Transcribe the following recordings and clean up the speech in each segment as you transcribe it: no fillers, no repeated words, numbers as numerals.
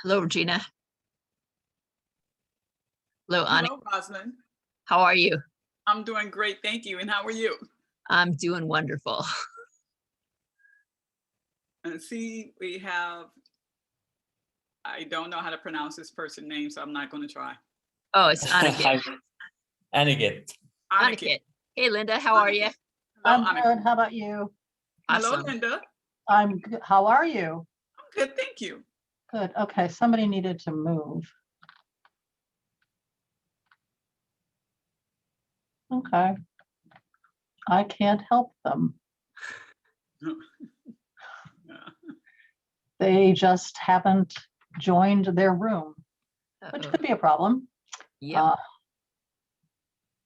Hello, Regina. Hello, Annie. Hello, Rosalind. How are you? I'm doing great, thank you. And how are you? I'm doing wonderful. And see, we have, I don't know how to pronounce this person's name, so I'm not going to try. Oh, it's Aniket. Aniket. Aniket. Hey, Linda, how are you? Hello, I'm good. How about you? Hello, Awesome. Linda. I'm good. How are you? I'm good, thank you. Good. Okay, somebody needed to move. Okay. I can't help them. They just haven't joined their room, which could be a problem. Yeah.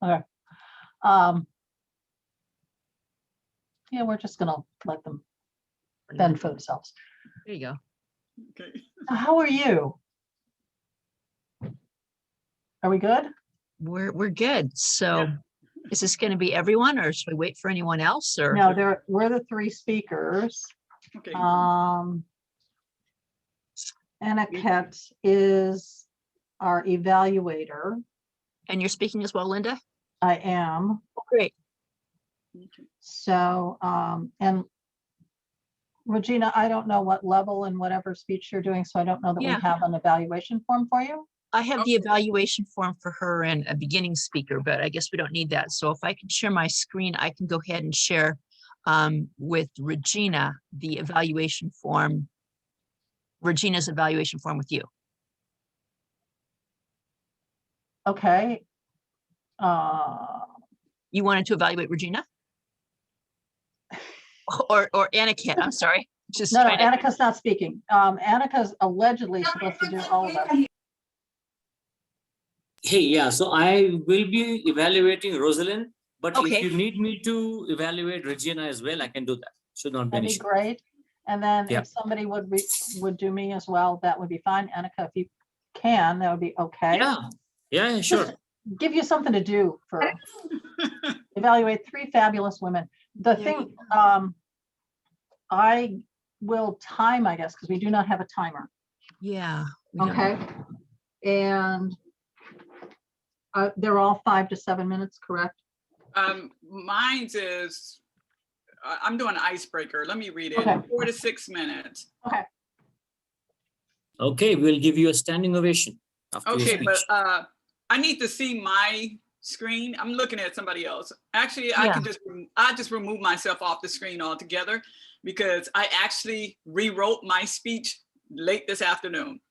Okay. Yeah, we're just gonna let them fend for themselves. There you go. Okay. How are you? Are we good? We're good. So Yeah. is this going to be everyone, or should we wait for anyone else? Or No, we're the three speakers. Okay. Aniket is our evaluator. and you're speaking as well, Linda? I am. Oh, great. Okay. So, and Regina, I don't know what level and whatever speech you're doing, so I don't know that we Yeah. have an evaluation form for you. I have the Okay. evaluation form for her and a beginning speaker, but I guess we don't need that. So if I can share my screen, I can go ahead and share with Regina the evaluation form, Regina's evaluation form with you. Okay. You wanted to evaluate Regina? Or Aniket, I'm sorry. Just No, trying to- Annika's not speaking. Annika's allegedly supposed to do all of it. Hey, yeah, so I will be evaluating Rosalind, but Okay. if you need me to evaluate Regina as well, I can do that. Should not be an That'd be issue. great. And then Yeah. if somebody would do me as well, that would be fine. Annika, if you can, that would be okay. Yeah, sure. Just give you something to do for evaluate three fabulous women. The thing, I will time, I guess, because we do not have a timer. Yeah. we don't- Okay. And they're all 5 to 7 minutes, correct? Mine's is, I'm doing an icebreaker. Let me read it. Okay. 4 to 6 minutes. Okay. Okay, we'll give you a standing ovation after your Okay, speech. but I need to see my screen. I'm looking at somebody else. Actually, I Yeah. can just remove myself off the screen altogether because I actually rewrote my speech late this afternoon.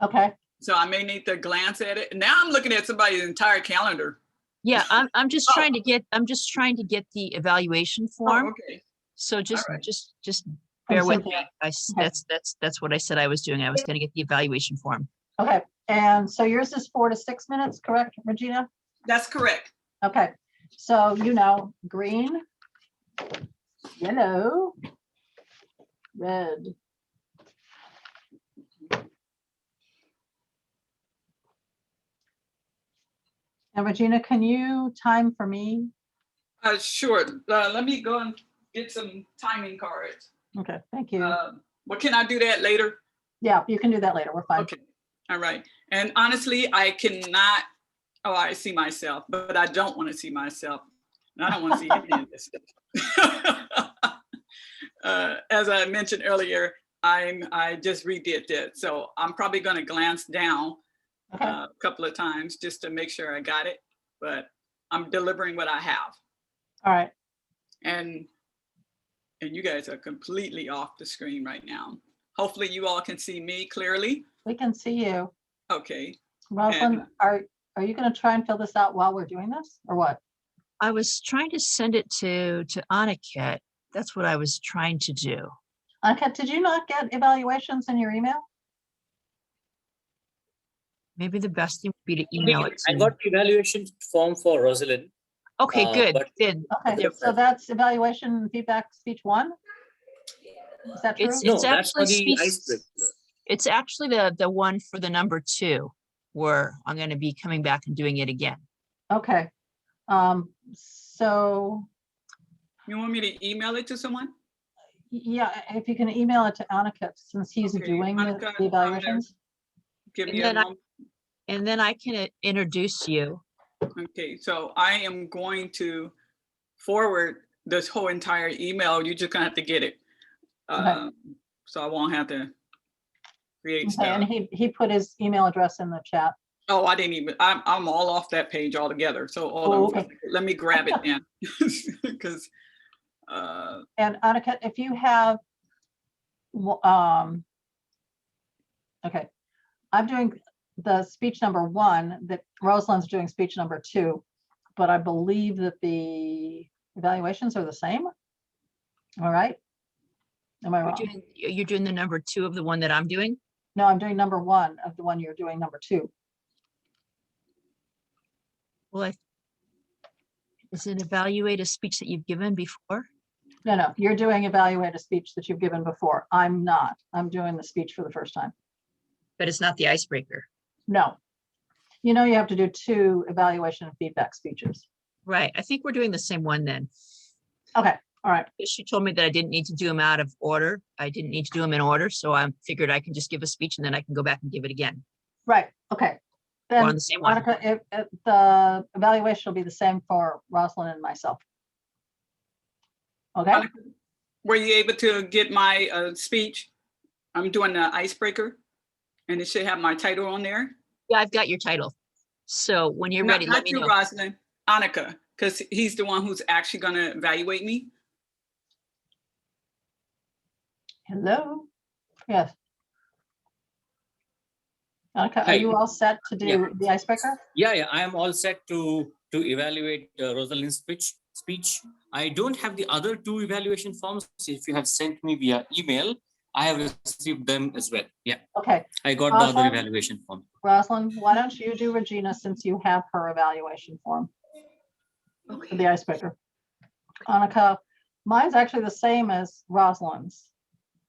Okay. So I may need to glance at it. Now I'm looking at somebody's entire calendar. Yeah, I'm just Oh. trying to get, the evaluation form. Oh, okay. So just, right. just From bear with me. Cynthia. I that's what I said I was doing. I was going to get the evaluation form. Okay. And so yours is 4 to 6 minutes, correct, Regina? That's correct. Okay. So, green, yellow, red. And Regina, can you time for me? Sure. Let me go and get some timing cards. Okay, thank you. Well, can I do that later? Yeah, you can do that later. We're fine. Okay. All right. And honestly, I cannot. Oh, I see myself, but I don't want to see myself. And I don't want to see any of this stuff. As I mentioned earlier, I just redid that. So I'm probably going to glance down Okay. a couple of times just to make sure I got it. But I'm delivering what I have. All right. And you guys are completely off the screen right now. Hopefully you all can see me clearly. We can see you. Okay. Rosalind, are you going to try and fill this out while we're doing this or what? I was trying to send it to Aniket. That's what I was trying to do. Anka, did you not get evaluations in your email? Maybe the best thing would be to email it I to. got the evaluation form for Rosalind. Okay, good, but- good. Okay, so that's evaluation and feedback speech 1? Is that true? It's No, that's for actually the speech. icebreaker. It's actually the one for the number 2, where I'm going to be coming back and doing it again. Okay. So You want me to email it to someone? yeah, if you can email it to Aniket since he's Okay, doing Annika, the evaluations. give And me a then I- moment. And then I can introduce you. Okay, so I am going to forward this whole entire email. You're just gonna have to get it. Okay. So I won't have to create Okay, and stuff. he put his email address in the chat. Oh, I didn't even, I'm all off that page altogether. So hold Oh, on, okay. let me grab it then. Because, And Annika, if you have, okay, I'm doing the speech number 1, that Rosalind's doing speech number 2, but I believe that the evaluations are the same. All right. Am I wrong? You're doing the number 2 of the one that I'm doing? No, I'm doing number 1 of the one you're doing number 2. Well, is it evaluate a speech that you've given before? No, you're doing evaluate a speech that you've given before. I'm not. I'm doing the speech for the first time. But it's not the icebreaker. No. You know, you have to do 2 evaluation and feedback speeches. Right. I think we're doing the same one then. Okay, all right. She told me that I didn't need to do them out of order. I didn't need to do them in order. So I figured I can just give a speech and then I can go back and give it again. Right, okay. We're on Then, the same one. Monica, the evaluation will be the same for Rosalind and myself. Okay, were you able to get my speech? I'm doing the icebreaker, and it should have my title on there. Yeah, I've got your title. So when you're ready, let Not me you, know. Rosalind, Annika, because he's the one who's actually going to evaluate me. hello, yes. Monica, are Hi. you all set to do Yeah. the icebreaker? Yeah, I am all set to evaluate Rosalind's speech. I don't have the other 2 evaluation forms. If you have sent me via email, I have received them as well. Yeah, Okay, I got the other Rosalind? evaluation form. Rosalind, why don't you do Regina since you have her evaluation form for the icebreaker? Annika, mine's actually the same as Rosalind's.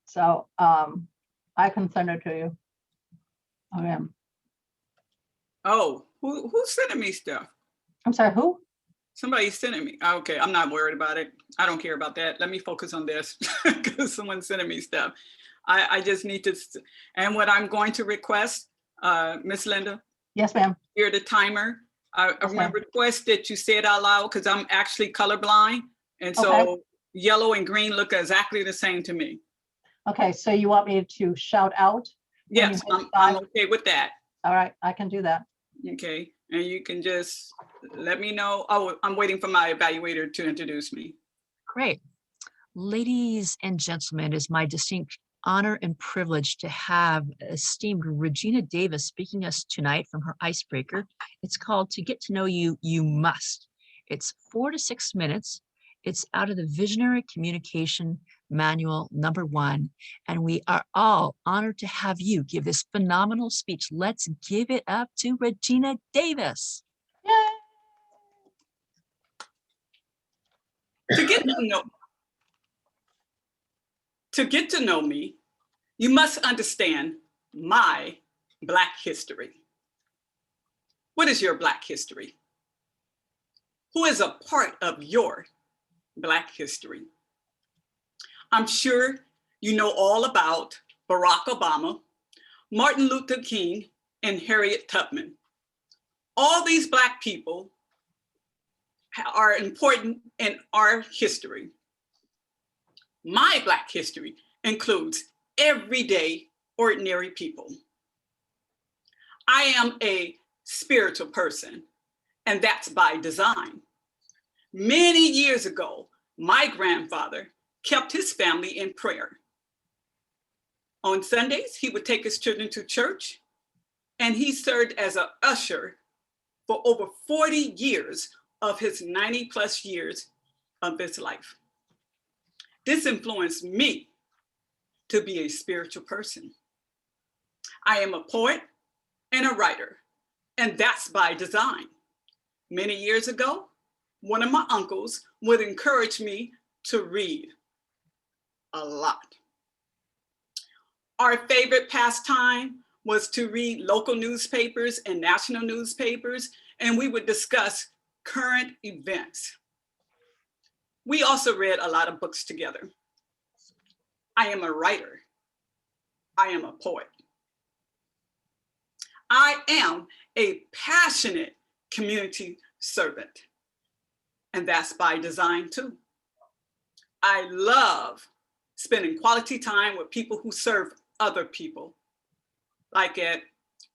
So I can send it to you. Okay. Oh, who's sending me stuff? I'm sorry, who? Somebody's sending me. Okay, I'm not worried about it. I don't care about that. Let me focus on this because someone's sending me stuff. I just need to, and what I'm going to request, Miss Linda, Yes, ma'am. hear the timer. I Yes, ma'am. request that you say it out loud because I'm actually colorblind. And so Okay. yellow and green look exactly the same to me. Okay, so you want me to shout out? when you Yes, hit I'm 5? okay with that. All right, I can do that. Okay, and you can just let me know. Oh, I'm waiting for my evaluator to introduce me. Great. Ladies and gentlemen, it is my distinct honor and privilege to have esteemed Regina Davis speaking us tonight from her icebreaker. It's called To Get to Know You, You Must. It's 4 to 6 minutes. It's out of the Visionary Communication Manual #1. And we are all honored to have you give this phenomenal speech. Let's give it up to Regina Davis. Yay! To get to know me, you must understand my Black history. What is your Black history? Who is a part of your Black history? I'm sure you know all about Barack Obama, Martin Luther King, and Harriet Tubman. All these Black people are important in our history. My Black history includes everyday, ordinary people. I am a spiritual person, and that's by design. Many years ago, my grandfather kept his family in prayer. On Sundays, he would take his children to church, and he served as an usher for over 40 years of his 90+ years of his life. This influenced me to be a spiritual person. I am a poet and a writer, and that's by design. Many years ago, one of my uncles would encourage me to read a lot. Our favorite pastime was to read local newspapers and national newspapers, and we would discuss current events. We also read a lot of books together. I am a writer. I am a poet. I am a passionate community servant, and that's by design too. I love spending quality time with people who serve other people, like at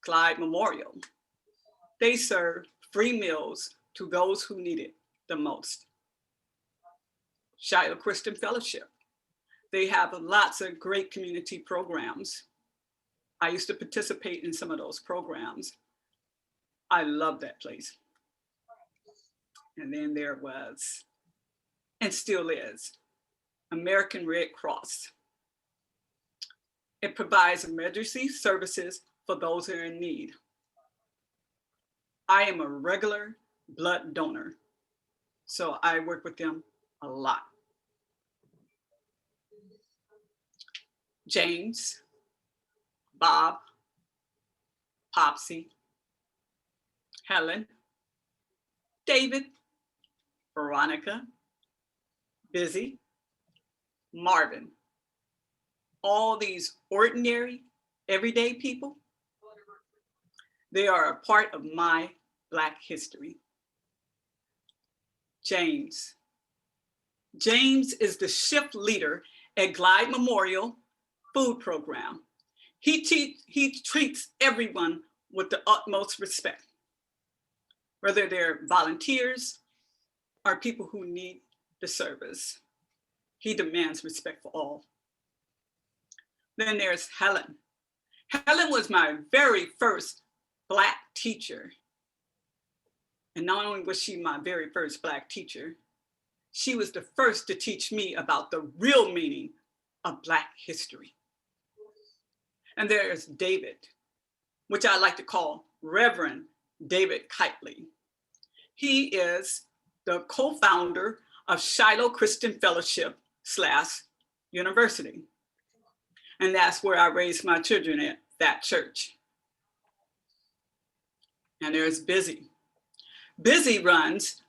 Clyde Memorial. They serve free meals to those who need it the most. Shiloh Christian Fellowship. They have lots of great community programs. I used to participate in some of those programs. I love that place. And then there was, and still is, American Red Cross. It provides emergency services for those who are in need. I am a regular blood donor, so I work with them a lot. James, Bob, Popsy, Helen, David, Veronica, Busy, Marvin, all these ordinary, everyday people, they are a part of my Black history. James. James is the shift leader at Glide Memorial Food Program. He treats everyone with the utmost respect, whether they're volunteers or people who need the service. He demands respect for all. Then there's Helen. Helen was my very first Black teacher. And not only was she my very first Black teacher, she was the first to teach me about the real meaning of Black history. And there's David, which I like to call Reverend David Kitely. He is the co-founder of Shiloh Christian Fellowship / University. And that's where I raised my children at, that church. And there's Busy. Busy runs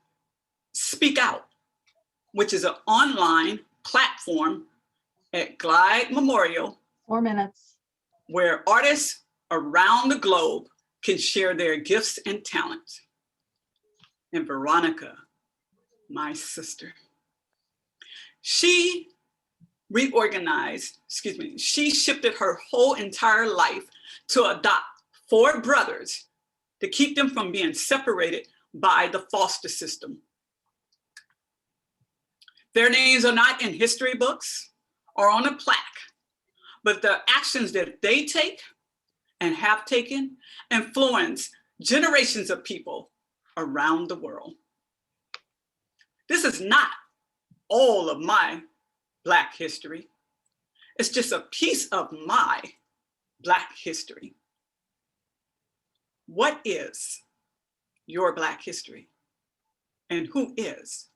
Speak Out, which is an online platform at Glide Memorial. 4 minutes. Where artists around the globe can share their gifts and talents. And Veronica, my sister, she shifted her whole entire life to adopt 4 brothers to keep them from being separated by the foster system. Their names are not in history books or on a plaque, but the actions that they take and have taken influence generations of people around the world. This is not all of my Black history. It's just a piece of my Black history. What is your Black history? And who is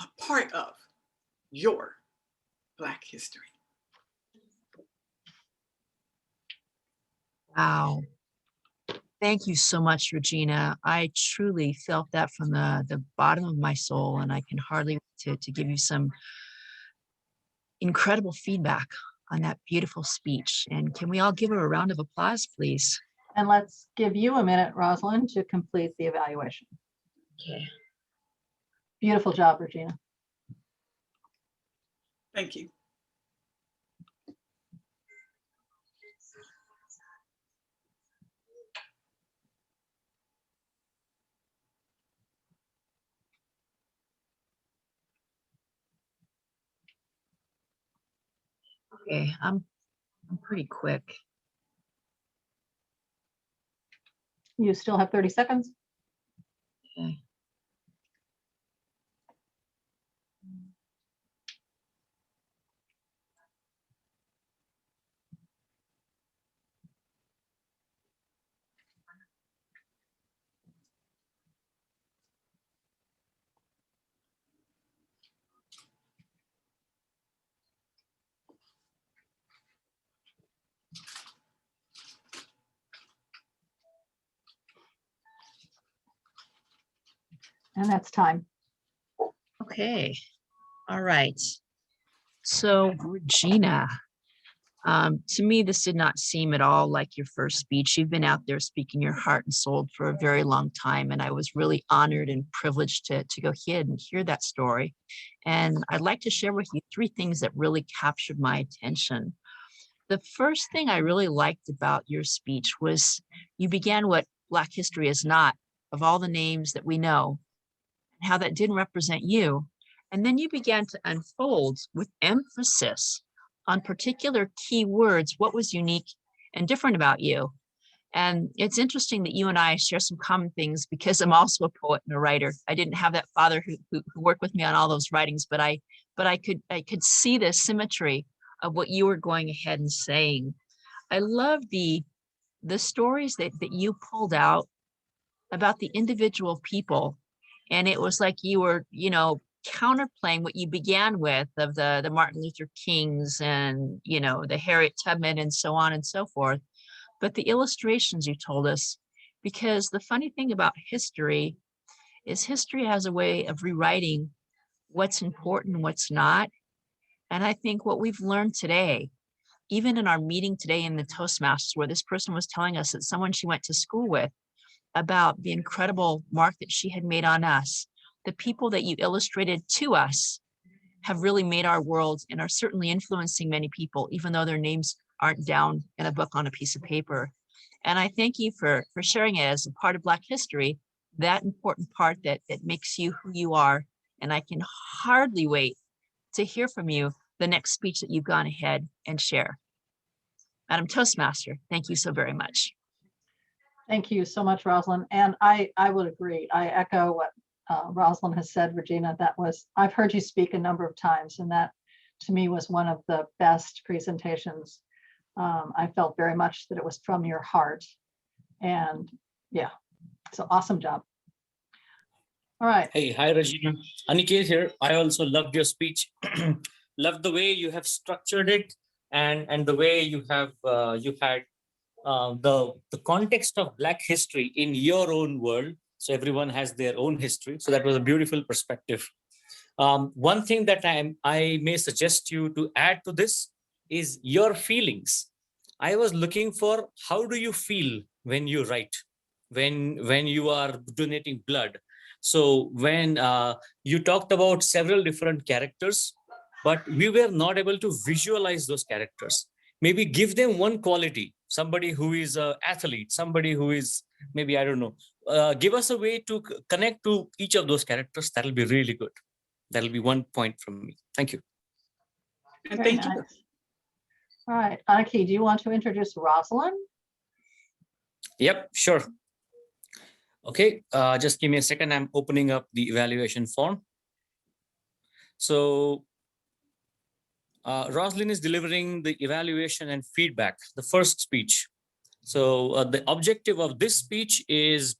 a part of your Black history? Wow. Thank you so much, Regina. I truly felt that from the bottom of my soul, and I can hardly wait to give you some incredible feedback on that beautiful speech. And can we all give her a round of applause, please? And let's give you a minute, Rosalind, to complete the evaluation. Okay. Beautiful job, Regina. Thank you. Okay, I'm pretty quick. You still have 30 seconds. Okay. And that's time. Okay. All right. So Regina, To me, this did not seem at all like your first speech. You've been out there speaking your heart and soul for a very long time, and I was really honored and privileged to go ahead and hear that story. And I'd like to share with you 3 things that really captured my attention. The first thing I really liked about your speech was you began what Black history is not, of all the names that we know, and how that didn't represent you. And then you began to unfold with emphasis on particular key words, what was unique and different about you. And it's interesting that you and I share some common things because I'm also a poet and a writer. I didn't have that father who worked with me on all those writings, but I could see the symmetry of what you were going ahead and saying. I love the stories that you pulled out about the individual people. And it was like you were, counterplaying what you began with of the Martin Luther Kings and, the Harriet Tubman and so on and so forth. But the illustrations you told us, because the funny thing about history is history has a way of rewriting what's important and what's not. And I think what we've learned today, even in our meeting today in the Toastmasters, where this person was telling us that someone she went to school with about the incredible mark that she had made on us, the people that you illustrated to us have really made our world and are certainly influencing many people, even though their names aren't down in a book on a piece of paper. And I thank you for sharing it as a part of Black history, that important part that makes you who you are. And I can hardly wait to hear from you the next speech that you've gone ahead and share. Madam Toastmaster, thank you so very much. Thank you so much, Rosalind. And I would agree. I echo what Rosalind has said, Regina. I've heard you speak a number of times, and that to me was one of the best presentations. I felt very much that it was from your heart. And yeah, it's an awesome job. All right. Hey, hi, Regina. Aniket here. I also loved your speech. Loved the way you have structured it and the way you have you had the context of Black history in your own world. So everyone has their own history. So that was a beautiful perspective. One thing that I may suggest you to add to this is your feelings. I was looking for how do you feel when you write, when you are donating blood. So when you talked about several different characters, but we were not able to visualize those characters. Maybe give them one quality, somebody who is an athlete, somebody who is maybe, I don't know, give us a way to connect to each of those characters. That'll be really good. That'll be one point from me. Thank you. And Very thank you. nice. All right, Anaki, do you want to introduce Rosalind? Yep, sure. Okay, just give me a second. I'm opening up the evaluation form. So Rosalind is delivering the evaluation and feedback, the first speech. So the objective of this speech is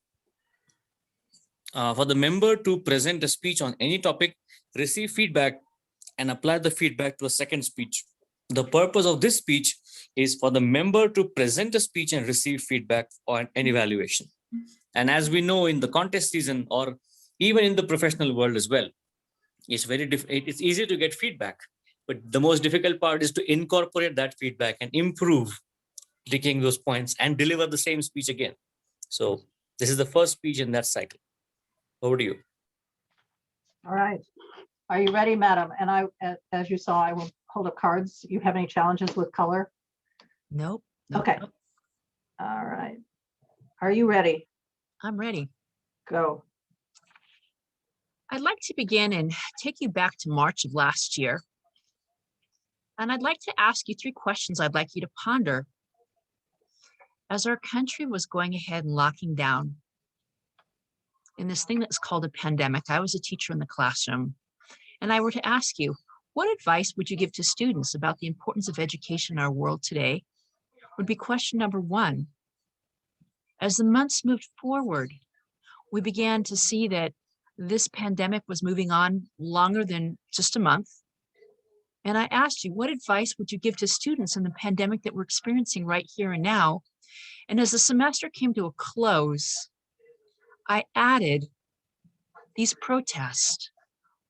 for the member to present a speech on any topic, receive feedback, and apply the feedback to a second speech. The purpose of this speech is for the member to present a speech and receive feedback on an evaluation. And as we know, in the contest season or even in the professional world as well, it's easy to get feedback, but the most difficult part is to incorporate that feedback and improve, taking those points and deliver the same speech again. So this is the first speech in that cycle. Over to you. All right. Are you ready, madam? And as you saw, I will hold up cards. You have any challenges with color? Nope. Okay. All right. Are you ready? I'm ready. Go. I'd like to begin and take you back to March of last year. And I'd like to ask you 3 questions I'd like you to ponder. As our country was going ahead and locking down in this thing that's called a pandemic, I was a teacher in the classroom, and I were to ask you, what advice would you give to students about the importance of education in our world today? Would be question number 1. As the months moved forward, we began to see that this pandemic was moving on longer than just a month. And I asked you, what advice would you give to students in the pandemic that we're experiencing right here and now? And as the semester came to a close, I added these protests.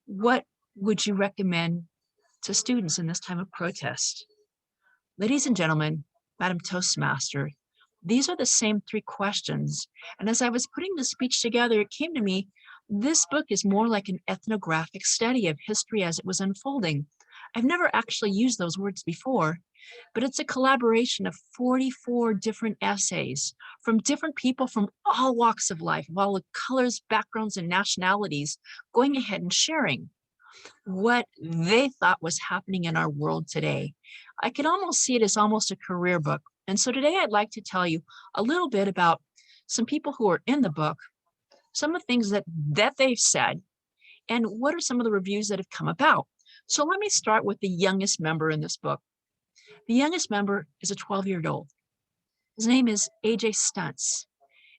What would you recommend to students in this time of protest? Ladies and gentlemen, Madam Toastmaster, these are the same 3 questions. And as I was putting the speech together, it came to me, this book is more like an ethnographic study of history as it was unfolding. I've never actually used those words before, but it's a collaboration of 44 different essays from different people from all walks of life, of all the colors, backgrounds, and nationalities, going ahead and sharing what they thought was happening in our world today. I can almost see it as almost a career book. And so today I'd like to tell you a little bit about some people who are in the book, some of the things that they've said, and what are some of the reviews that have come about. So let me start with the youngest member in this book. The youngest member is a 12-year-old. His name is AJ Stunts.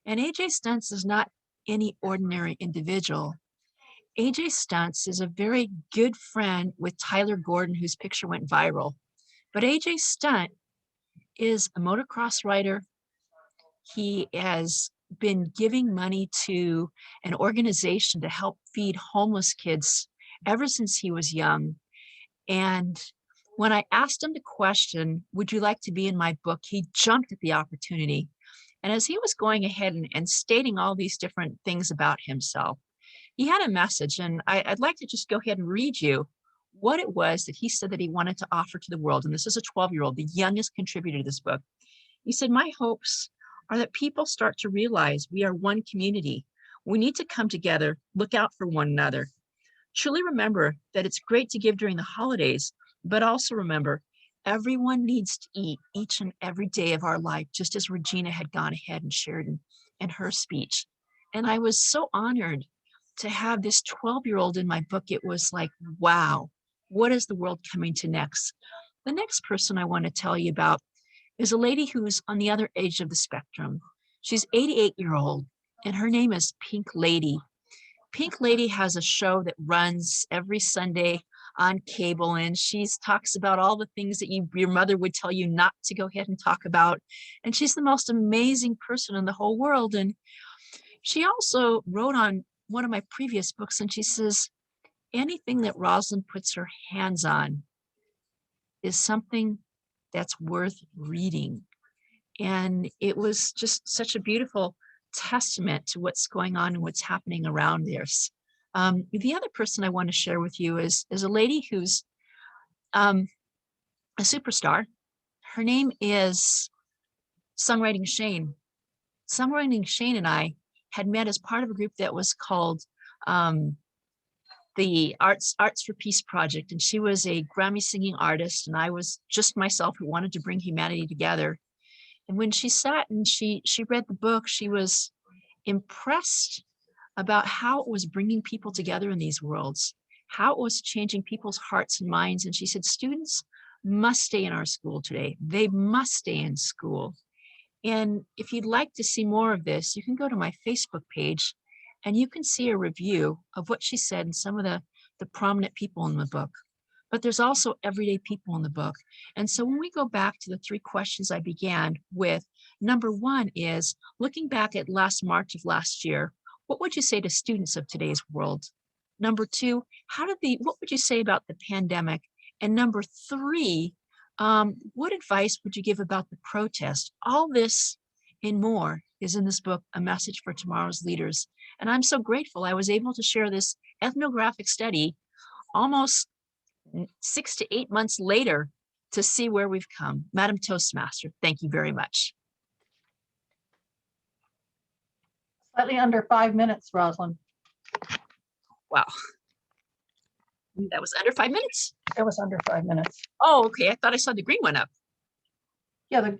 And AJ Stunts is not any ordinary individual. AJ Stunts is a very good friend with Tyler Gordon, whose picture went viral. But AJ Stunt is a motocross rider. He has been giving money to an organization to help feed homeless kids ever since he was young. And when I asked him the question, would you like to be in my book? He jumped at the opportunity. And as he was going ahead and stating all these different things about himself, he had a message, and I'd like to just go ahead and read you what it was that he said that he wanted to offer to the world. And this is a 12-year-old, the youngest contributor to this book. He said, my hopes are that people start to realize we are one community. We need to come together, look out for one another. Truly remember that it's great to give during the holidays, but also remember, everyone needs to eat each and every day of our life, just as Regina had gone ahead and shared in her speech. And I was so honored to have this 12-year-old in my book. It was like, wow, what is the world coming to next? The next person I want to tell you about is a lady who's on the other edge of the spectrum. She's 88-year-old, and her name is Pink Lady. Pink Lady has a show that runs every Sunday on cable, and she talks about all the things that your mother would tell you not to go ahead and talk about. And she's the most amazing person in the whole world. And she also wrote on one of my previous books, and she says, anything that Rosalind puts her hands on is something that's worth reading. And it was just such a beautiful testament to what's going on and what's happening around this. The other person I want to share with you is a lady who's a superstar. Her name is Songwriting Shane. Songwriting Shane and I had met as part of a group that was called the Arts for Peace Project. And she was a Grammy singing artist, and I was just myself who wanted to bring humanity together. And when she sat and she read the book, she was impressed about how it was bringing people together in these worlds, how it was changing people's hearts and minds. And she said, students must stay in our school today. They must stay in school. And if you'd like to see more of this, you can go to my Facebook page and you can see a review of what she said and some of the prominent people in the book. But there's also everyday people in the book. And so when we go back to the 3 questions I began with, number 1 is looking back at last March of last year, what would you say to students of today's world? Number 2, what would you say about the pandemic? And number 3, what advice would you give about the protest? All this and more is in this book, A Message for Tomorrow's Leaders. And I'm so grateful I was able to share this ethnographic study almost 6 to 8 months later to see where we've come. Madam Toastmaster, thank you very much. Slightly under 5 minutes, Rosalind. Wow. That was under 5 minutes? It was under 5 minutes. Oh, okay. I thought I saw the green one up. Yeah.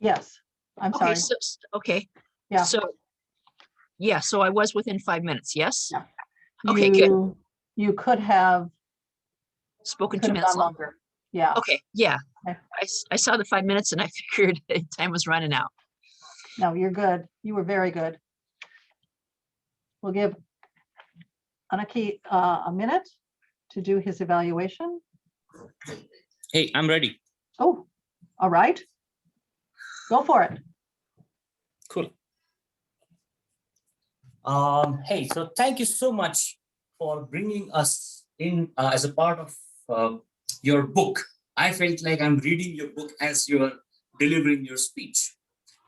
Yes, I'm sorry. Okay, okay. Yeah. So I was within 5 minutes, yes? Yeah. Okay, good. You could have Spoken could 2 have minutes gone longer. longer. Yeah. Okay, yeah. Okay. I saw the 5 minutes and I figured time was running out. No, you're good. You were very good. We'll give Anaki a minute to do his evaluation. Hey, I'm ready. Oh, all right. Go for it. Cool. Hey, so thank you so much for bringing us in as a part of your book. I felt like I'm reading your book as you're delivering your speech.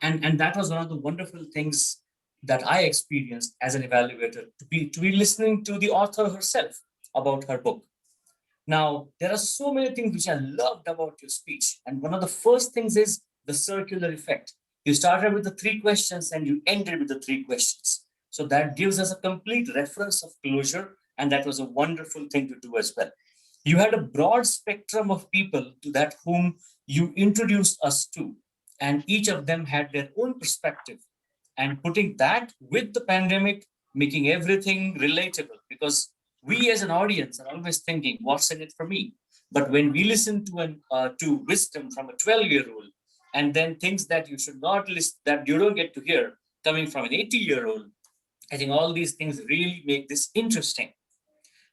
And that was one of the wonderful things that I experienced as an evaluator, to be listening to the author herself about her book. Now, there are so many things which I loved about your speech. And one of the first things is the circular effect. You started with the three questions and you ended with the three questions. So that gives us a complete reference of closure. And that was a wonderful thing to do as well. You had a broad spectrum of people to that whom you introduced us to, and each of them had their own perspective. And putting that with the pandemic, making everything relatable, because we as an audience are always thinking, what's in it for me? But when we listen to wisdom from a 12-year-old, and then things that you should not listen, that you don't get to hear coming from an 80-year-old, I think all these things really make this interesting.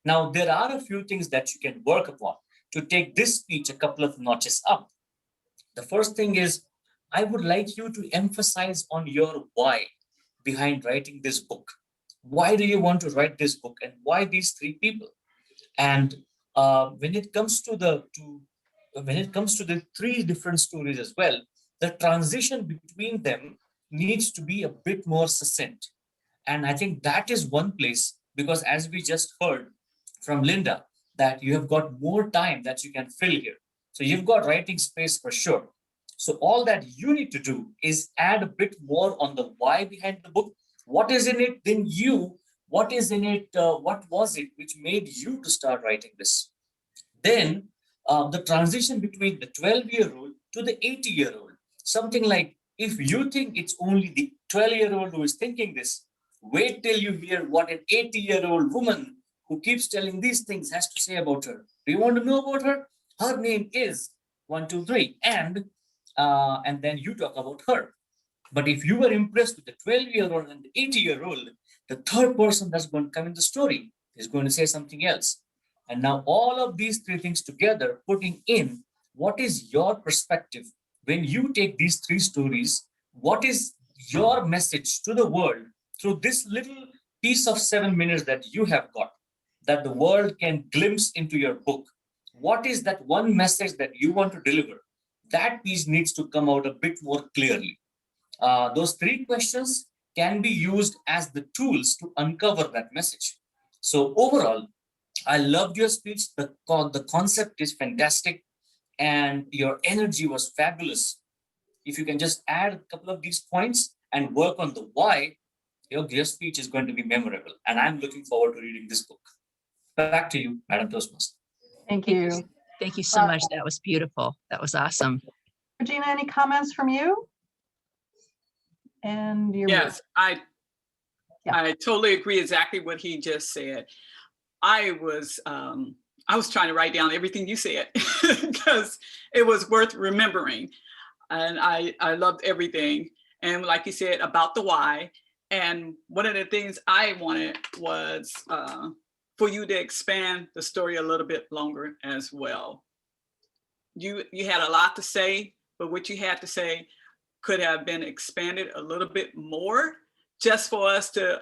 Now, there are a few things that you can work upon to take this speech a couple of notches up. The first thing is, I would like you to emphasize on your why behind writing this book. Why do you want to write this book, and why these three people? And when it comes to the three different stories as well, the transition between them needs to be a bit more succinct. And I think that is one place, because as we just heard from Linda, that you have got more time that you can fill here. So you've got writing space for sure. So all that you need to do is add a bit more on the why behind the book. What is in it? Then you, what is in it? What was it which made you to start writing this? Then the transition between the 12-year-old to the 80-year-old. Something like, if you think it's only the 12-year-old who is thinking this, wait till you hear what an 80-year-old woman who keeps telling these things has to say about her. Do you want to know about her? Her name is 123, and then you talk about her. But if you were impressed with the 12-year-old and the 80-year-old, the third person that's going to come in the story is going to say something else. And now all of these three things together, putting in what is your perspective when you take these three stories, what is your message to the world through this little piece of 7 minutes that you have got, that the world can glimpse into your book. What is that one message that you want to deliver? That piece needs to come out a bit more clearly. Those three questions can be used as the tools to uncover that message. So overall, I loved your speech. The concept is fantastic and your energy was fabulous. If you can just add a couple of these points and work on the why, your speech is going to be memorable. And I'm looking forward to reading this book. Back to you, Madam Toastmaster. Thank you. Thank you so much. That was beautiful. That was awesome. Regina, any comments from you? And you're Yes, muted. I totally agree exactly what he just said. I was trying to write down everything you said because it was worth remembering. And I loved everything. And like you said about the why. And one of the things I wanted was for you to expand the story a little bit longer as well. You had a lot to say, but what you had to say could have been expanded a little bit more, just for us to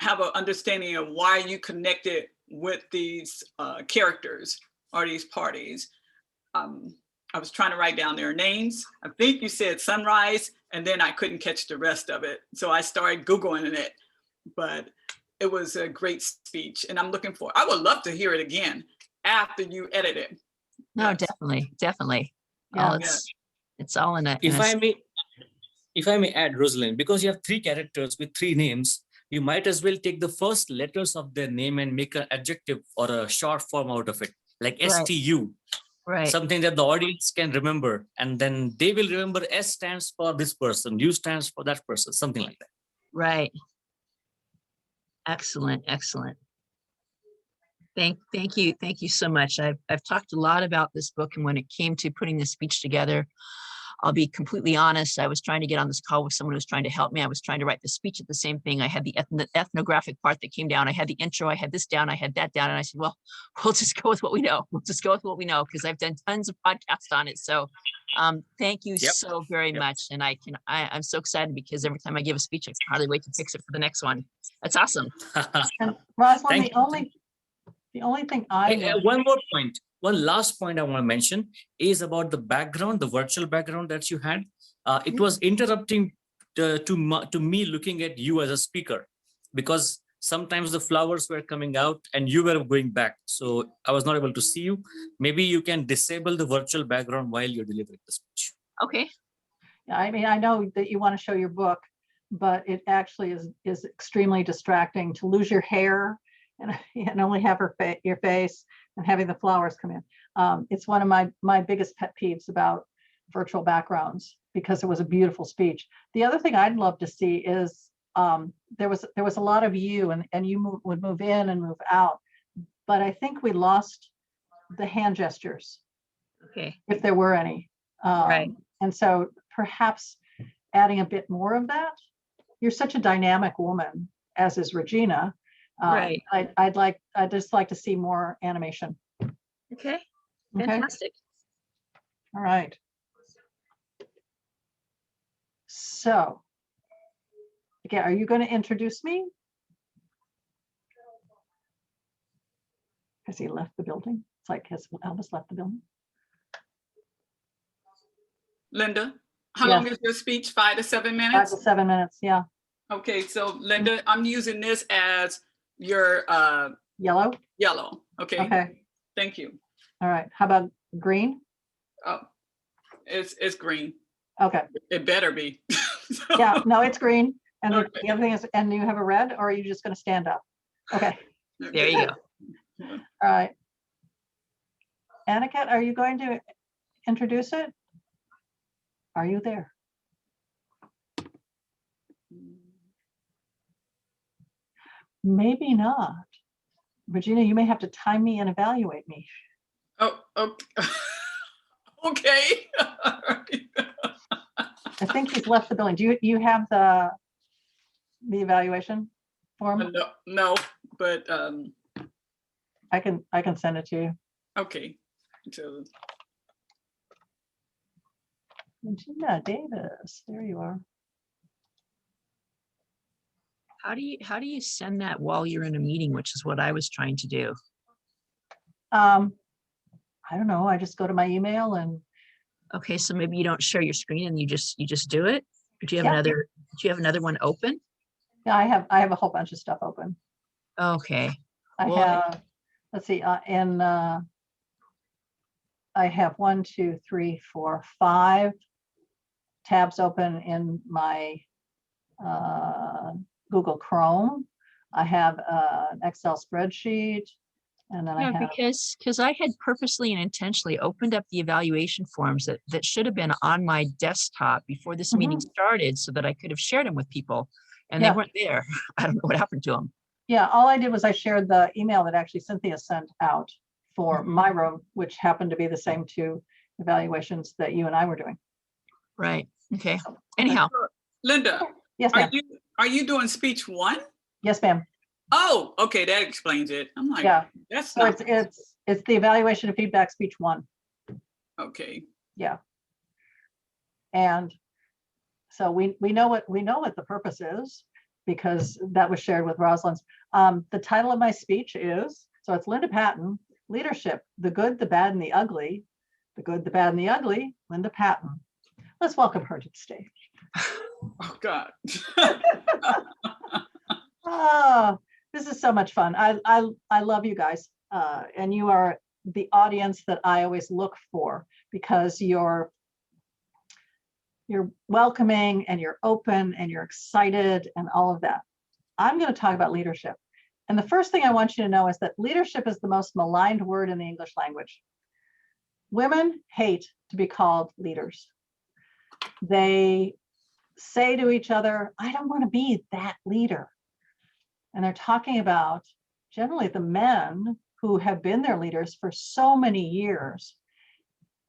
have an understanding of why you connected with these characters or these parties. I was trying to write down their names. I think you said Sunrise, and then I couldn't catch the rest of it. So I started Googling it, but it was a great speech. And I'm looking for, I would love to hear it again after you edit it. No, Yes. definitely. Yeah. It's all in a. If I may add, Rosalind, because you have three characters with three names, you might as well take the first letters of their name and make an adjective or a short form out of it, like Right. STU. Right. Something that the audience can remember, and then they will remember S stands for this person, U stands for that person, something like that. Right. Excellent. Excellent. Thank you so much. I've talked a lot about this book, and when it came to putting this speech together, I'll be completely honest. I was trying to get on this call with someone who was trying to help me. I was trying to write the speech at the same thing. I had the ethnographic part that came down. I had the intro. I had this down. I had that down. And I said, well, we'll just go with what we know. We'll just go with what we know, because I've done tons of podcasts on it. So thank you so very much. And I'm so excited, because every time I give a speech, I can hardly wait to fix it for the next one. That's awesome. And Rosalind, Thank the only thing I would, One more point. One last point I want to mention is about the background, the virtual background that you had. It was interrupting to me looking at you as a speaker, because sometimes the flowers were coming out and you were going back. So I was not able to see you. Maybe you can disable the virtual background while you're delivering the speech. Okay. Yeah, I mean, I know that you want to show your book, but it actually is extremely distracting to lose your hair and only have your face and having the flowers come in. It's one of my biggest pet peeves about virtual backgrounds, because it was a beautiful speech. The other thing I'd love to see is there was a lot of you, and you would move in and move out, but I think we lost the hand gestures, Okay. if there were any. Right. And so perhaps adding a bit more of that. You're such a dynamic woman, as is Regina. Right. I'd just like to see more animation. Okay. Okay. Fantastic. All right. So, again, are you going to introduce me? Has he left the building? It's like, has Elvis left the building? Linda, how Yes. long is your speech? 5 to 7 5 minutes? to 7 minutes, yeah. Okay, so Linda, I'm using this as your Yellow? yellow. Okay, Okay, thank you. all right. How about green? Oh, it's green. Okay, It better be. yeah, no, it's green. And Okay. the other thing is, and you have a red, or are you just going to stand up? Okay, There you go. all right. Aniket, are you going to introduce it? Are you there? Maybe not. Regina, you may have to time me and evaluate me. Oh, okay. Okay. I think he's left the building. Do you have the evaluation form? No, but I can send it to you. okay. So Regina Davis, there you are. How do you send that while you're in a meeting, which is what I was trying to do? I don't know. I just go to my email and Okay, so maybe you don't share your screen and you just do it? Or do you have Yeah. do you have another one open? yeah, I have a whole bunch of stuff open. Okay. I Well, have, let's see, I have 1, 2, 3, 4, 5 tabs open in my Google Chrome. I have an Excel spreadsheet, and then I yeah, have, because I had purposely and intentionally opened up the evaluation forms that should have been on my desktop before this meeting started so that I could have shared them with people, and Yeah. they weren't there. I don't know what happened to them. yeah, all I did was I shared the email that actually Cynthia sent out for my room, which happened to be the same 2 evaluations that you and I were doing. Right. Okay. Anyhow, Linda, Yes, ma'am. are you doing speech 1? Yes, ma'am. Oh, okay, that explains it. I'm like, Yeah. that's So not it's the evaluation of feedback speech 1. okay. Yeah. And so we know what the purpose is, because that was shared with Rosalind's. The title of my speech is, so it's Linda Patton, Leadership, the Good, the Bad, and the Ugly. The Good, the Bad, and the Ugly, Linda Patton. Let's welcome her to the stage. Oh God. Oh, this is so much fun. I love you guys. And you are the audience that I always look for, because you're welcoming and you're open and you're excited and all of that. I'm going to talk about leadership. And the first thing I want you to know is that leadership is the most maligned word in the English language. Women hate to be called leaders. They say to each other, I don't want to be that leader. And they're talking about generally the men who have been their leaders for so many years,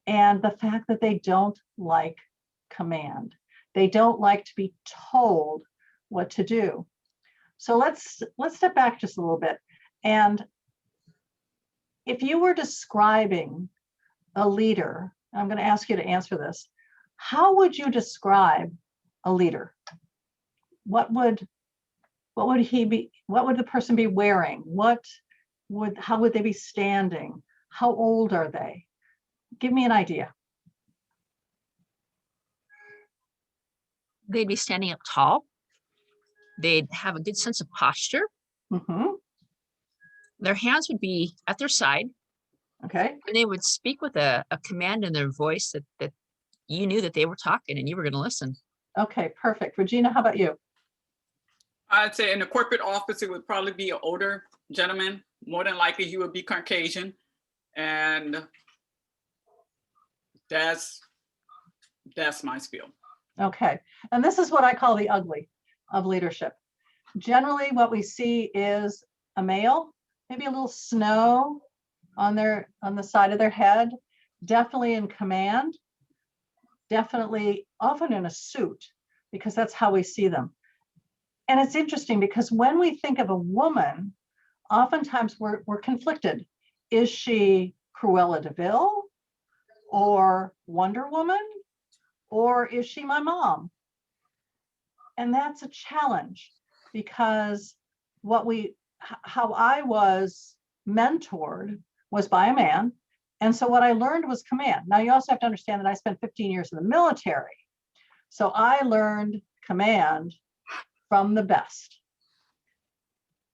and the fact that they don't like command. They don't like to be told what to do. So let's step back just a little bit. And if you were describing a leader, I'm going to ask you to answer this. How would you describe a leader? What would he be? What would the person be wearing? How would they be standing? How old are they? Give me an idea. They'd be standing up tall. They'd have a good sense of posture. Mhm. Their hands would be at their side, Okay. and they would speak with a command in their voice that you knew that they were talking and you were going to listen. Okay, perfect. Regina, how about you? I'd say in the corporate office, it would probably be an older gentleman. More than likely, he would be Caucasian. And that's my spiel. Okay. And this is what I call the ugly of leadership. Generally, what we see is a male, maybe a little snow on the side of their head, definitely in command, definitely often in a suit, because that's how we see them. And it's interesting because when we think of a woman, oftentimes we're conflicted. Is she Cruella de Vil or Wonder Woman, or is she my mom? And that's a challenge, because how I was mentored was by a man. And so what I learned was command. Now you also have to understand that I spent 15 years in the military. So I learned command from the best.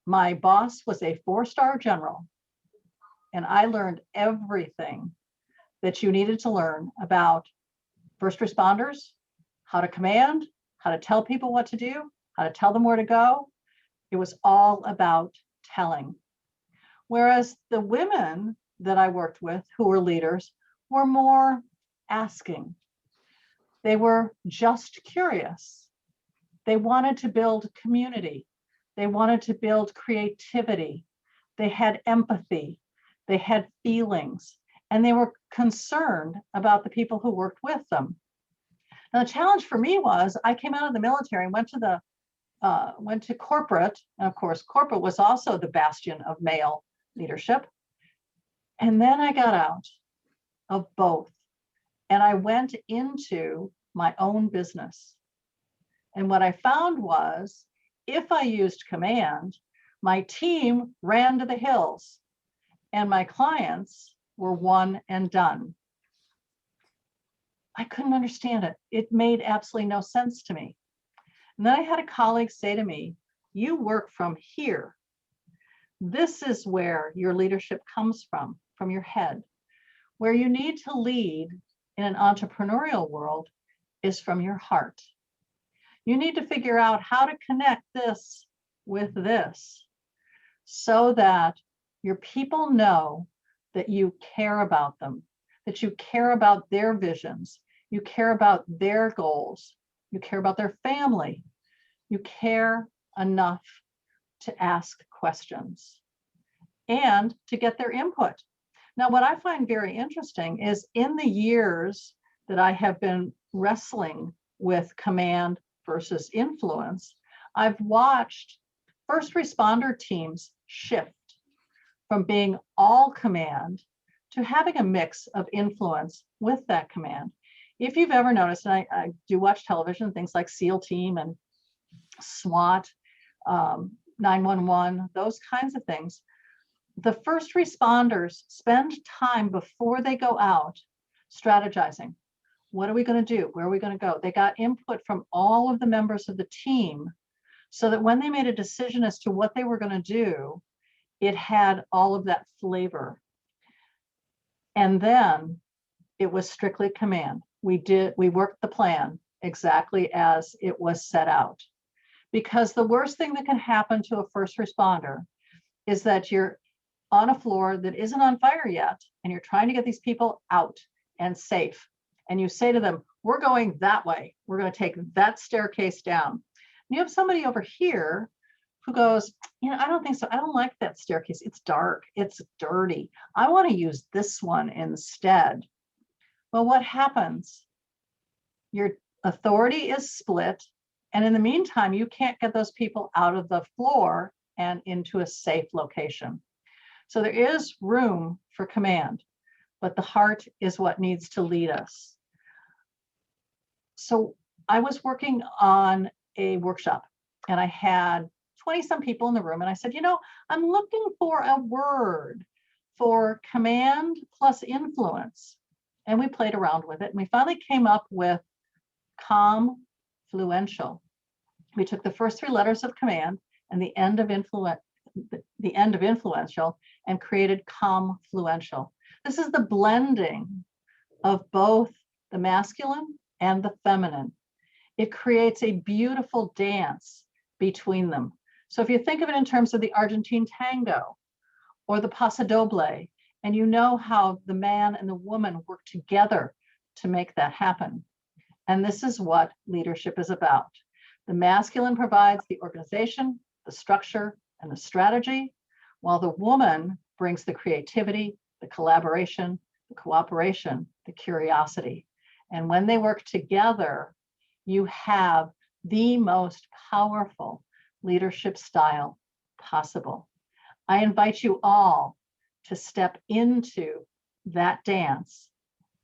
My boss was a 4-star general, and I learned everything that you needed to learn about first responders, how to command, how to tell people what to do, how to tell them where to go. It was all about telling. Whereas the women that I worked with who were leaders were more asking. They were just curious. They wanted to build community. They wanted to build creativity. They had empathy. They had feelings, and they were concerned about the people who worked with them. Now, the challenge for me was I came out of the military and went to corporate. And of course, corporate was also the bastion of male leadership. And then I got out of both, and I went into my own business. And what I found was, if I used command, my team ran to the hills and my clients were one and done. I couldn't understand it. It made absolutely no sense to me. And then I had a colleague say to me, you work from here. This is where your leadership comes from your head. Where you need to lead in an entrepreneurial world is from your heart. You need to figure out how to connect this with this so that your people know that you care about them, that you care about their visions, you care about their goals, you care about their family, you care enough to ask questions and to get their input. Now, what I find very interesting is in the years that I have been wrestling with command versus influence, I've watched first responder teams shift from being all command to having a mix of influence with that command. If you've ever noticed, and I do watch television, things like SEAL Team and SWAT, 911, those kinds of things, the first responders spend time before they go out strategizing. What are we going to do? Where are we going to go? They got input from all of the members of the team so that when they made a decision as to what they were going to do, it had all of that flavor. And then it was strictly command. We worked the plan exactly as it was set out. Because the worst thing that can happen to a first responder is that you're on a floor that isn't on fire yet, and you're trying to get these people out and safe. And you say to them, we're going that way. We're going to take that staircase down. And you have somebody over here who goes, I don't think so. I don't like that staircase. It's dark. It's dirty. I want to use this one instead. Well, what happens? Your authority is split. And in the meantime, you can't get those people out of the floor and into a safe location. So there is room for command, but the heart is what needs to lead us. So I was working on a workshop and I had 20 some people in the room. And I said, I'm looking for a word for command plus influence. And we played around with it. And we finally came up with confluential. We took the first 3 letters of command and the end of influential and created confluential. This is the blending of both the masculine and the feminine. It creates a beautiful dance between them. So if you think of it in terms of the Argentine tango or the paso doble, and you know how the man and the woman work together to make that happen. And this is what leadership is about. The masculine provides the organization, the structure, and the strategy, while the woman brings the creativity, the collaboration, the cooperation, the curiosity. And when they work together, you have the most powerful leadership style possible. I invite you all to step into that dance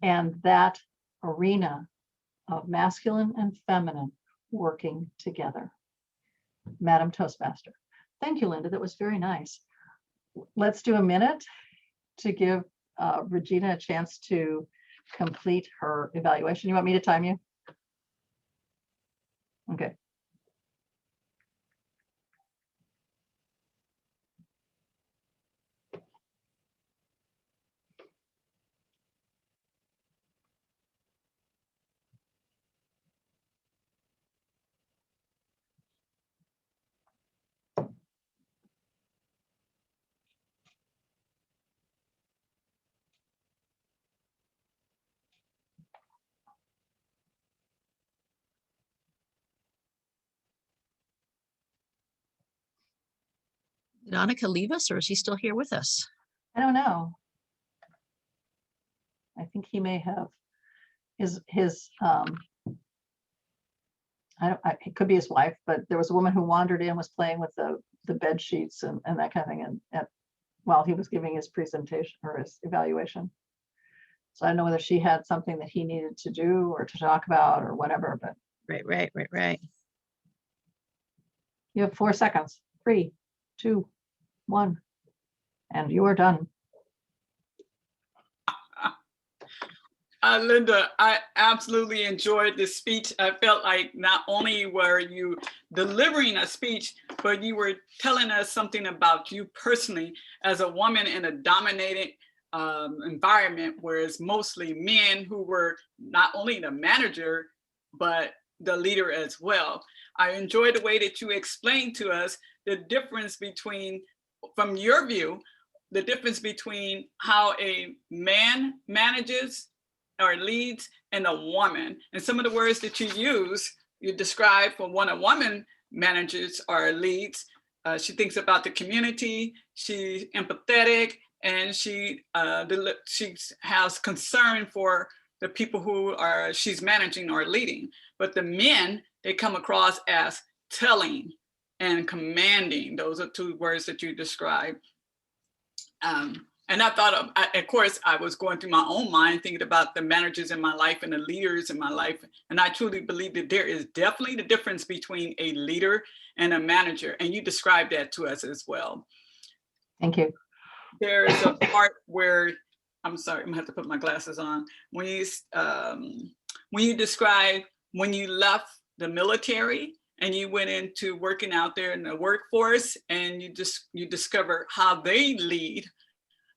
and that arena of masculine and feminine working together. Madam Toastmaster. Thank you, Linda. That was very nice. Let's do a minute to give Regina a chance to complete her evaluation. You want me to time you? Okay. Did Annika leave us, or is he still here with us? I don't know. I think he may have his it could be his wife, but there was a woman who wandered in, was playing with the bed sheets and that kind of thing, and while he was giving his presentation or his evaluation. So I don't know whether she had something that he needed to do or to talk about or whatever, but. Right. You have 4 seconds. 3, 2, 1, and you are done. Linda, I absolutely enjoyed this speech. I felt like not only were you delivering a speech, but you were telling us something about you personally as a woman in a dominated environment, where it's mostly men who were not only the manager, but the leader as well. I enjoyed the way that you explained to us the difference between, from your view, the difference between how a man manages or leads and a woman. And some of the words that you use, you describe for when a woman manages or leads, she thinks about the community, she's empathetic, and she has concern for the people who she's managing or leading. But the men, they come across as telling and commanding. Those are 2 words that you described. And I thought, of course, I was going through my own mind, thinking about the managers in my life and the leaders in my life. And I truly believe that there is definitely the difference between a leader and a manager. And you described that to us as well. Thank you. There's a part where, I'm sorry, I'm gonna have to put my glasses on. When you describe when you left the military and you went into working out there in the workforce, and you discover how they lead.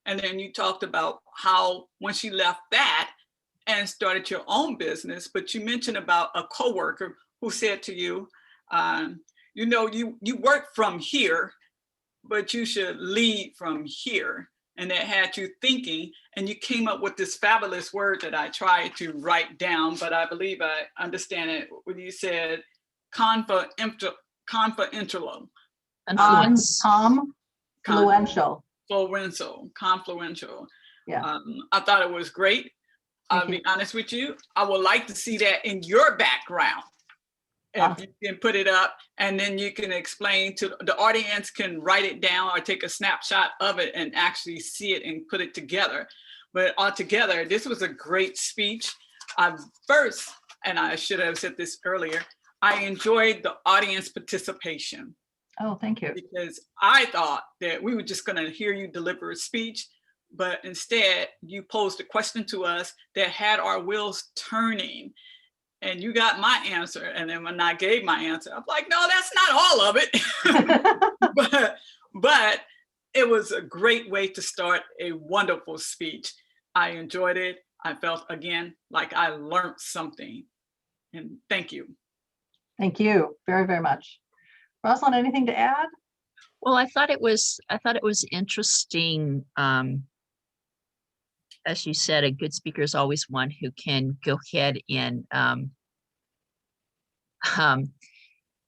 And then you talked about how once you left that and started your own business, but you mentioned about a coworker who said to you, you work from here, but you should lead from here. And that had you thinking, and you came up with this fabulous word that I tried to write down, but I believe I understand it when you said confluential. Influence. Confluential. Yeah. I thought it was great. I'll be honest with you. I would like to see that in your background. If you can put it up, and then you can explain to the audience, can write it down or take a snapshot of it and actually see it and put it together. But altogether, this was a great speech. First, and I should have said this earlier, I enjoyed the audience participation. Oh, thank you. Because I thought that we were just going to hear you deliver a speech, but instead you posed a question to us that had our wheels turning. And you got my answer. And then when I gave my answer, I'm like, no, that's not all of it. but it was a great way to start a wonderful speech. I enjoyed it. I felt, again, like I learned something. And thank you. Thank you very, very much. Rosalind, anything to add? Well, I thought it was interesting. As you said, a good speaker is always one who can go ahead and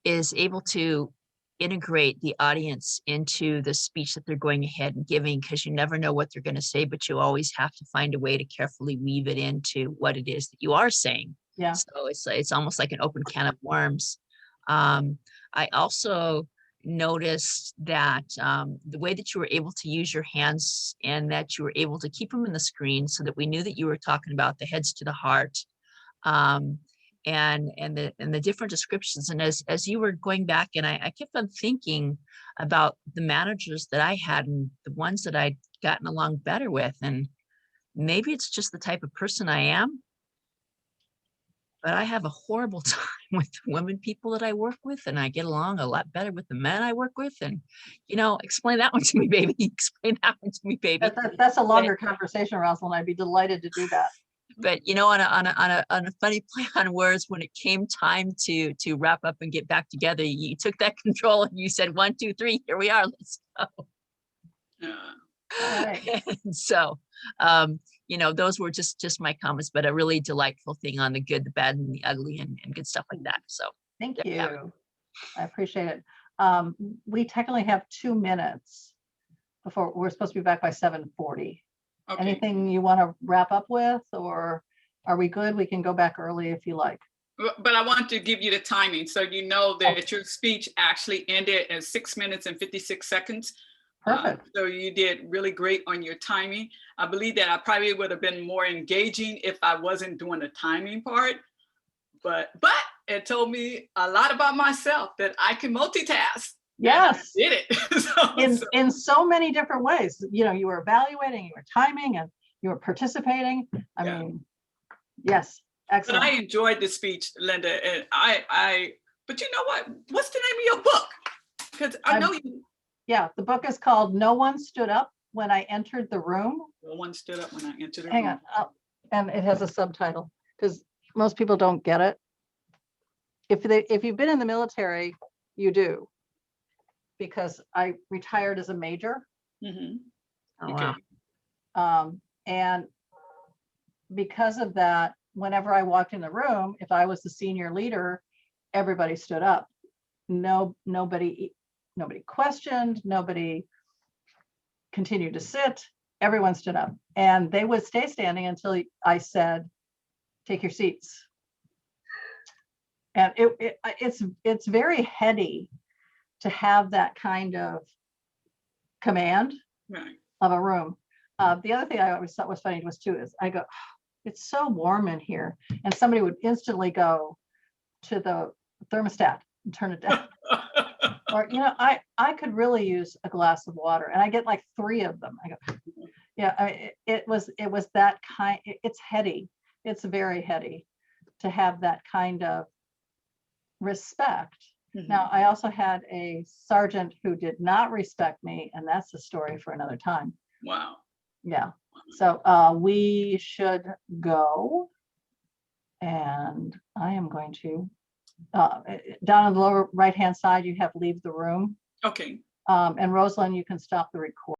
is able to integrate the audience into the speech that they're going ahead and giving, because you never know what they're going to say, but you always have to find a way to carefully weave it into what it is that you are saying. Yeah. So it's almost like an open can of worms. I also noticed that the way that you were able to use your hands and that you were able to keep them in the screen so that we knew that you were talking about the heads to the heart, and the different descriptions. And as you were going back, and I kept on thinking about the managers that I had and the ones that I'd gotten along better with. And maybe it's just the type of person I am, but I have a horrible time with the women people that I work with, and I get along a lot better with the men I work with. And, explain that one to me, baby. Explain that one to me, baby. That's a longer conversation, Rosalind. I'd be delighted to do that. But on a funny play on words, when it came time to wrap up and get back together, you took that control and you said 1, 2, 3, here we are, let's go. All right. And so those were just my comments, but a really delightful thing on the good, the bad, and the ugly, and good stuff like that. So Thank there you have you. I appreciate it. We technically have 2 minutes before we're supposed to be back by 7:40. Okay. Anything you want to wrap up with, or are we good? We can go back early if you like. But I want to give you the timing so you know that your speech actually ended at 6 minutes and 56 seconds. Perfect. So you did really great on your timing. I believe that I probably would have been more engaging if I wasn't doing the timing part. But it told me a lot about myself, that I can multitask. Yes. Did it. In so many different ways. You were evaluating, you were timing, and you were participating. I mean, yes, excellent. But I enjoyed the speech, Linda, and but you know what? What's the name of your book? Because I know you. Yeah, the book is called No One Stood Up When I Entered the Room. No one stood up when I entered the Hang room. on, and it has a subtitle because most people don't get it. If you've been in the military, you do. Because I retired as a major. Mm-hmm. Oh, Okay. wow. And because of that, whenever I walked in the room, if I was the senior leader, everybody stood up. Nobody questioned, nobody continued to sit, everyone stood up. And they would stay standing until I said, take your seats. And it's very heady to have that kind of command of a room. The other thing I always thought was funny is I go, it's so warm in here. And somebody would instantly go to the thermostat and turn it down. Or, I could really use a glass of water, and I get like 3 of them. I go, yeah, it was that kind, it's heady. It's very heady to have that kind of respect. Mm-hmm. Now, I also had a sergeant who did not respect me, and that's a story for another time. Wow. Yeah. So we should go, and I am going to, down on the lower right-hand side, you have leave the room. Okay. And Rosalind, you can stop the recording.